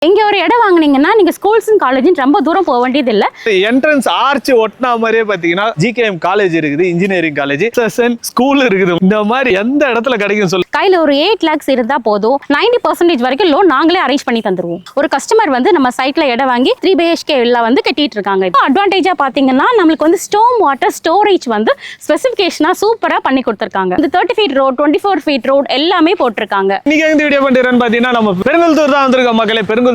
இங்க ஒரு இடம் வாங்குனீங்கன்னா நீங்க ஸ்கூல்ஸ் அண்ட் காலேஜ் ரொம்ப தூரம் போக வேண்டியது இல்ல. என்ட்ரன்ஸ் ஆர்ச் ஒட்டினா மாதிரியே பாத்தீங்கன்னா ஜிகேஎம் காலேஜ் இருக்குது, இன்ஜினியரிங் காலேஜ், ஸ்கூல் இருக்குது. இந்த மாதிரி எந்த இடத்துல கிடைக்கும் சொல்லு. கையில ஒரு 8 lakhs இருந்தா போதும், 90% வரைக்கும் லோன் நாங்களே அரேஞ்ச் பண்ணி தந்துருவோம். ஒரு கஸ்டமர் வந்து நம்ம சைட்ல இடம் வாங்கி 3 BHK வில்லா வந்து கட்டிட்டு இருக்காங்க. இப்போ அட்வான்டேஜா பாத்தீங்கன்னா நம்மளுக்கு வந்து ஸ்டோம் வாட்டர் ஸ்டோரேஜ் வந்து ஸ்பெசிஃபிகேஷனா சூப்பரா பண்ணி கொடுத்திருக்காங்க. இந்த 30 feet ரோட், 24 feet ரோட் எல்லாமே போட்டிருக்காங்க. நீங்க இந்த வீடியோ பண்றேன்னு பாத்தீங்கன்னா நம்ம பெருங்கல்தூர் தான் வந்திருக்கோம் மக்களே. பெருங்கல்தூர்ல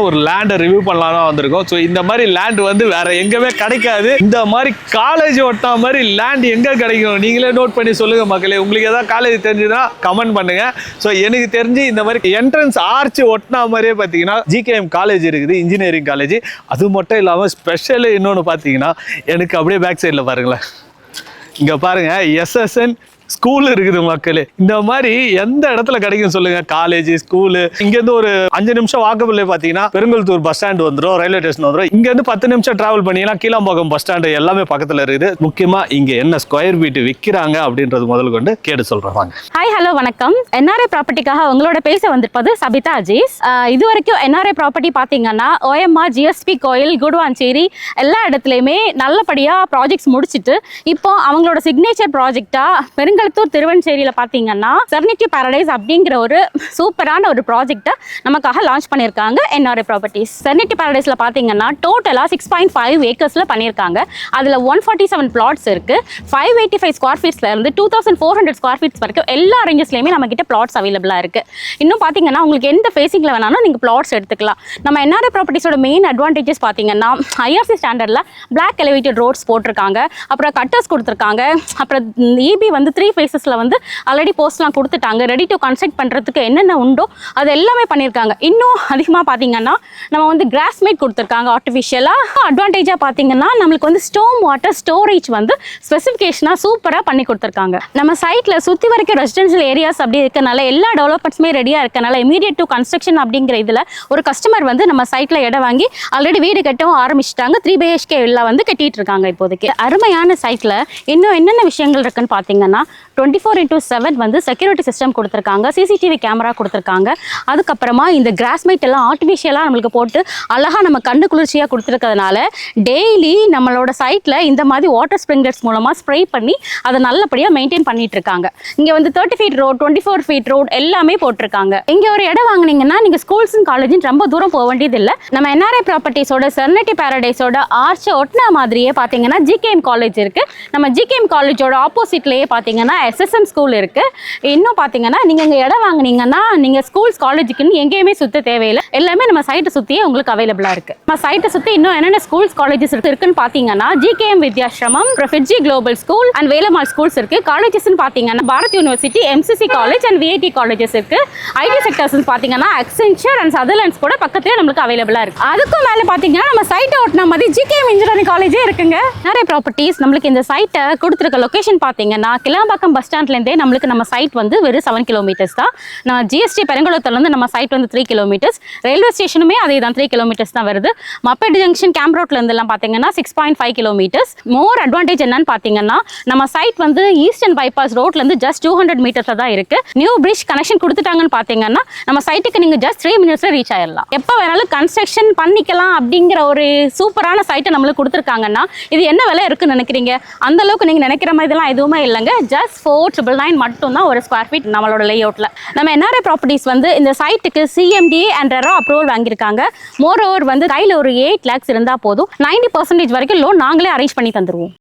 ஒரு லேண்டை ரிவ்யூ பண்ணலாம் வந்திருக்கோம். ஸோ இந்த மாதிரி லேண்ட் வந்து வேற எங்கேயுமே கிடைக்காது. இந்த மாதிரி காலேஜ் ஒட்டா மாதிரி லேண்ட் எங்க கிடைக்கும் நீங்களே நோட் பண்ணி சொல்லுங்க மக்களே. உங்களுக்கு ஏதாவது காலேஜ் தெரிஞ்சுன்னா கமெண்ட் பண்ணுங்க. ஸோ எனக்கு தெரிஞ்சு இந்த மாதிரி என்ட்ரன்ஸ் ஆர்ச் ஒட்டினா மாதிரியே பார்த்தீங்கன்னா ஜிகேஎம் காலேஜ் இருக்குது, இன்ஜினியரிங் காலேஜ். அது மட்டும் இல்லாமல் ஸ்பெஷல் இன்னொன்று பார்த்தீங்கன்னா எனக்கு அப்படியே பேக் சைடில் பாருங்களேன், இங்கே பாருங்க SSN ஸ்கூல் இருக்குது மக்களே. இந்த மாதிரி எந்த இடத்துல கிடைக்கும் சொல்லுங்க காலேஜ் ஸ்கூலு. இங்கேருந்து ஒரு 5 நிமிஷம் வாக்கபிள் பார்த்தீங்கன்னா பெருங்கல்தூர் பஸ் ஸ்டாண்ட் வந்துடும், ரயில்வே ஸ்டேஷன் வந்துடும். இங்கேருந்து 10 நிமிஷம் டிராவல் பண்ணீங்கன்னா கீழாம்பாக்கம் பஸ் ஸ்டாண்டு எல்லாமே பக்கத்தில் இருக்குது. முக்கியமா இங்க என்ன ஸ்கொயர் ஃபீட் விற்கிறாங்க அப்படின்றது முதல் கொண்டு கேட்டு சொல்றாங்க. ஹாய் ஹலோ வணக்கம். NRI ப்ராப்பர்ட்டிக்காக உங்களோட பேச வந்திருப்பது சபிதா அஜீஸ். இது வரைக்கும் NRI ப்ராப்பர்ட்டி பார்த்தீங்கன்னா OMR, GSP கோயில், குடுவாஞ்சேரி எல்லா இடத்துலையுமே நல்லபடியா ப்ராஜெக்ட்ஸ் முடிச்சுட்டு இப்போ அவங்களோட சிக்னேச்சர் ப்ராஜெக்டா பெருங்கல்தூர் திருவஞ்சேரியில பாத்தீங்கன்னா செர்னிட்டி பாரடைஸ் அப்படிங்கிற ஒரு சூப்பரான ஒரு ப்ராஜெக்ட்டை நமக்காக லான்ச் பண்ணியிருக்காங்க NRI ப்ராப்பர்ட்டிஸ். செர்னிட்டி பாரடைஸ்ல பாத்தீங்கன்னா டோட்டலா 6.5 ஏக்கர்ஸ்ல பண்ணியிருக்காங்க. அதுல 147 பிளாட்ஸ் இருக்கு. 585 ஸ்கொயர் ஃபீட்ஸ்ல இருந்து 2400 ஸ்கொயர் ஃபீட்ஸ் வரைக்கும் எல்லா ரேஞ்சஸ்லயுமே நம்ம கிட்ட பிளாட்ஸ் அவைலபிளா இருக்கு. இன்னும் பாத்தீங்கன்னா உங்களுக்கு எந்த ஃபேசிங்ல வேணாலும் நீங்க பிளாட்ஸ் எடுத்துக்கலாம். நம்ம NRI ப்ராப்பர்ட்டிஸோட மெயின் அட்வான்டேஜஸ் பாத்தீங்கன்னா IRC ஸ்டாண்டர்ட்ல பிளாக் எலிவேட்டட் ரோட்ஸ் போட்டிருக்காங்க, அப்புறம் கட்டர்ஸ் கொடுத்துருக்காங்க, அப்புறம் EB வந்து 3 ஃபேஸஸ்ல வந்து ஆல்ரெடி போஸ்ட்லாம் கொடுத்துட்டாங்க. ரெடி டு கன்ஸ்ட்ரக்ட் பண்றதுக்கு என்னென்ன உண்டோ அது எல்லாமே பண்ணியிருக்காங்க. இன்னும் அதிகமாக பார்த்தீங்கன்னா நம்ம வந்து கிராஸ் மேட் கொடுத்துருக்காங்க ஆர்டிஃபிஷியலா. அட்வான்டேஜா பார்த்தீங்கன்னா நம்மளுக்கு வந்து ஸ்டோம் வாட்டர் ஸ்டோரேஜ் வந்து ஸ்பெசிஃபிகேஷனா சூப்பராக பண்ணி கொடுத்துருக்காங்க. நம்ம சைட்ல சுற்றி வரைக்கும் ரெசிடென்ஷியல் ஏரியாஸ் அப்படி இருக்கனால எல்லா டெவலப்மெண்ட்ஸுமே ரெடியாக இருக்கனால இமீடியட் டு கன்ஸ்ட்ரக்ஷன் அப்படிங்கிற இதில் ஒரு கஸ்டமர் வந்து நம்ம சைட்ல இடம் வாங்கி ஆல்ரெடி வீடு கட்டவும் ஆரம்பிச்சிட்டாங்க. 3 BHK வில்லா வந்து கட்டிட்டு இருக்காங்க இப்போதைக்கு. அருமையான சைட்ல இன்னும் என்னென்ன விஷயங்கள் இருக்குன்னு பார்த்தீங்கன்னா 24/7 வந்து செக்யூரிட்டி சிஸ்டம் கொடுத்துருக்காங்க, CCTV கேமரா கொடுத்துருக்காங்க. அதுக்கப்புறமா இந்த கிராஸ்மைட் எல்லாம் ஆர்டிஃபிஷியலாக நம்மளுக்கு போட்டு அழகாக நம்ம கண்ணு குளிர்ச்சியாக கொடுத்துருக்கிறதுனால டெய்லி நம்மளோட சைட்டில் இந்த மாதிரி வாட்டர் ஸ்ப்ரிங்க்லர்ஸ் மூலமாக ஸ்ப்ரே பண்ணி அதை நல்லபடியாக மெயின்டைன் பண்ணிட்டு இருக்காங்க. இங்கே வந்து 30 feet ரோட், 24 feet ரோட் எல்லாமே போட்டிருக்காங்க. இங்கே ஒரு இடம் வாங்கினீங்கன்னா நீங்கள் ஸ்கூல்ஸ் அண்ட் காலேஜ் ரொம்ப தூரம் போக வேண்டியது இல்லை. நம்ம NRI ப்ராப்பர்ட்டிஸோட செர்னிட்டி பாரடைஸோட ஆர்ச்சை ஒட்டின மாதிரியே பார்த்தீங்கன்னா GKM காலேஜ் இருக்கு. நம்ம GKM காலேஜோட ஆப்போசிட்லேயே பார்த்தீங்கன்னா SSN ஸ்கூல் இருக்கு. இன்னும் பாத்தீங்கன்னா நீங்க இங்க இடம் வாங்குனீங்கன்னா நீங்க ஸ்கூல்ஸ் காலேஜுக்குன்னு எங்கேயுமே சுத்த தேவையில்லை, எல்லாமே நம்ம சைட்டை சுத்தியே உங்களுக்கு அவைலபிளா இருக்கு. நம்ம சைட்டை சுத்தி இன்னும் என்னென்ன ஸ்கூல்ஸ் காலேஜஸ் இருக்குன்னு பாத்தீங்கன்னா GKM Vidyashramam, FIITJEE global school and Velammal schools இருக்கு. காலேஜஸ் பாத்தீங்கன்னா Bharath university, MCC college and VIT colleges இருக்கு. IT செக்டர்ஸ் பாத்தீங்கன்னா Accenture அண்ட் சதர்லாண்ட்ஸ் கூட பக்கத்துலயே நமக்கு அவைலபிளா இருக்கு. அதுக்கும் மேல பாத்தீங்கன்னா நம்ம சைட்டை ஒட்டின மாதிரி GKM இன்ஜினியரிங் காலேஜே இருக்குங்க. நிறைய ப்ராப்பர்ட்டிஸ் நம்மளுக்கு இந்த சைட்டை கொடுத்துருக்க லொகேஷன் பாத்தீங்கன்னா கிளாம்பாக்கம் பஸ் ஸ்டாண்ட்லேருந்தே நம்மளுக்கு நம்ம சைட் வந்து வெறும் 7 kilometers தான். நம்ம GST பெருங்குளத்தூர்லேருந்து நம்ம சைட் வந்து 3 kilometers. ரயில்வே ஸ்டேஷனுமே அதே தான் 3 kilometers தான் வருது. மப்பேடு ஜங்ஷன் கேம்ப் ரோட்லேருந்துலாம் பார்த்தீங்கன்னா 6.5 kilometers. மோர் அட்வான்டேஜ் என்னன்னு பார்த்தீங்கன்னா நம்ம சைட் வந்து ஈஸ்டர்ன் பைபாஸ் ரோட்லேருந்து ஜஸ்ட் 200 meters தான் இருக்கு. நியூ பிரிட்ஜ் கனெக்ஷன் கொடுத்துட்டாங்கன்னு பார்த்தீங்கன்னா நம்ம சைட்டுக்கு நீங்கள் ஜஸ்ட் 3 minutesல ரீச் ஆயிடலாம். எப்போ வேணாலும் கன்ஸ்ட்ரக்ஷன் பண்ணிக்கலாம் அப்படிங்கிற ஒரு சூப்பரான சைட்டை நம்மளுக்கு கொடுத்துருக்காங்கன்னா இது என்ன விலை இருக்குன்னு நினைக்கிறீங்க? அந்த அளவுக்கு நீங்கள் நினைக்கிற மாதிரிலாம் எதுவுமே இல்லைங்க. ஜஸ்ட் 499 மட்டும் தான் ஒரு ஸ்கொயர் ஃபீட் நம்மளோட லேஅவுட்ல. நம்ம NRI ப்ராப்பர்ட்டிஸ் வந்து இந்த சைட்டுக்கு CMDA அண்ட் RERA அப்ரூவல் வாங்கியிருக்காங்க. மோர் ஓவர் வந்து கையில் ஒரு 8 lakhs இருந்தால் போதும், 90% வரைக்கும் லோன் நாங்களே அரேஞ்ச் பண்ணி தந்துருவோம்.